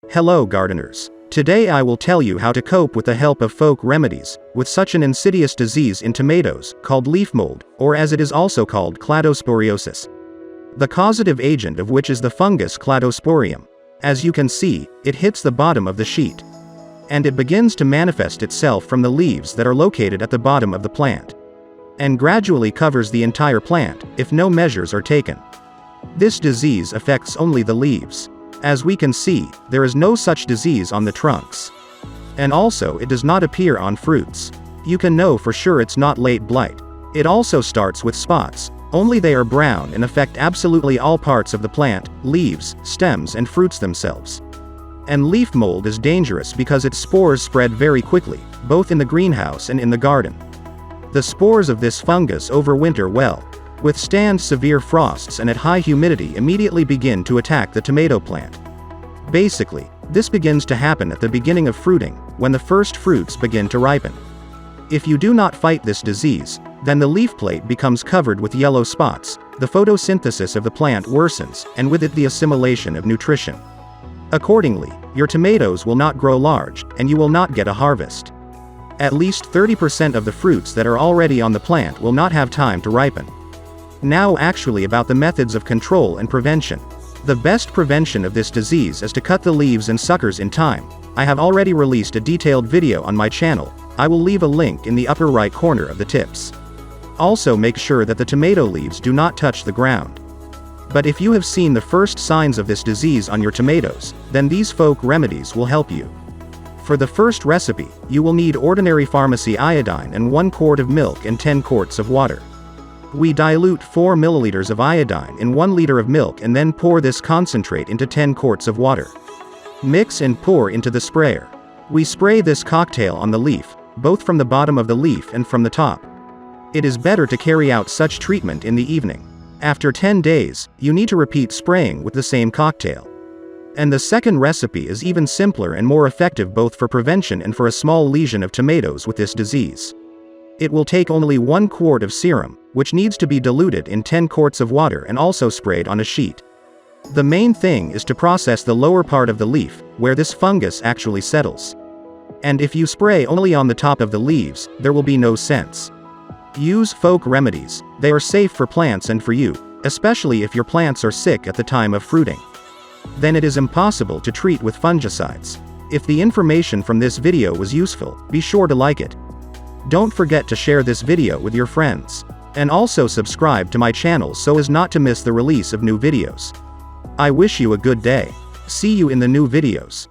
Hello gardeners. Today I will tell you how to cope with the help of folk remedies, with such an insidious disease in tomatoes, called leaf mold, or as it is also called cladosporiosis. The causative agent of which is the fungus cladosporium. As you can see, it hits the bottom of the sheet. And it begins to manifest itself from the leaves that are located at the bottom of the plant. And gradually covers the entire plant, if no measures are taken. This disease affects only the leaves. As we can see, there is no such disease on the trunks. And also it does not appear on fruits. You can know for sure it's not late blight. It also starts with spots, only they are brown and affect absolutely all parts of the plant, leaves, stems and fruits themselves. And leaf mold is dangerous because its spores spread very quickly, both in the greenhouse and in the garden. The spores of this fungus overwinter well, withstand severe frosts and at high humidity immediately begin to attack the tomato plant. Basically, this begins to happen at the beginning of fruiting, when the first fruits begin to ripen. If you do not fight this disease, then the leaf plate becomes covered with yellow spots, the photosynthesis of the plant worsens, and with it the assimilation of nutrition. Accordingly, your tomatoes will not grow large, and you will not get a harvest. At least 30% of the fruits that are already on the plant will not have time to ripen. Now actually about the methods of control and prevention. The best prevention of this disease is to cut the leaves and suckers in time. I have already released a detailed video on my channel. I will leave a link in the upper right corner of the tips. Also make sure that the tomato leaves do not touch the ground. But if you have seen the first signs of this disease on your tomatoes, then these folk remedies will help you. For the first recipe, you will need ordinary pharmacy iodine and 1 quart of milk and 10 quarts of water. We dilute 4 milliliters of iodine in 1 liter of milk and then pour this concentrate into 10 quarts of water. Mix and pour into the sprayer. We spray this cocktail on the leaf, both from the bottom of the leaf and from the top. It is better to carry out such treatment in the evening. After 10 days, you need to repeat spraying with the same cocktail. And the second recipe is even simpler and more effective both for prevention and for a small lesion of tomatoes with this disease. It will take only 1 quart of serum, which needs to be diluted in 10 quarts of water and also sprayed on a sheet. The main thing is to process the lower part of the leaf, where this fungus actually settles. And if you spray only on the top of the leaves, there will be no sense. Use folk remedies. They are safe for plants and for you, especially if your plants are sick at the time of fruiting. Then it is impossible to treat with fungicides. If the information from this video was useful, be sure to like it. Don't forget to share this video with your friends. And also subscribe to my channel so as not to miss the release of new videos. I wish you a good day. See you in the new videos.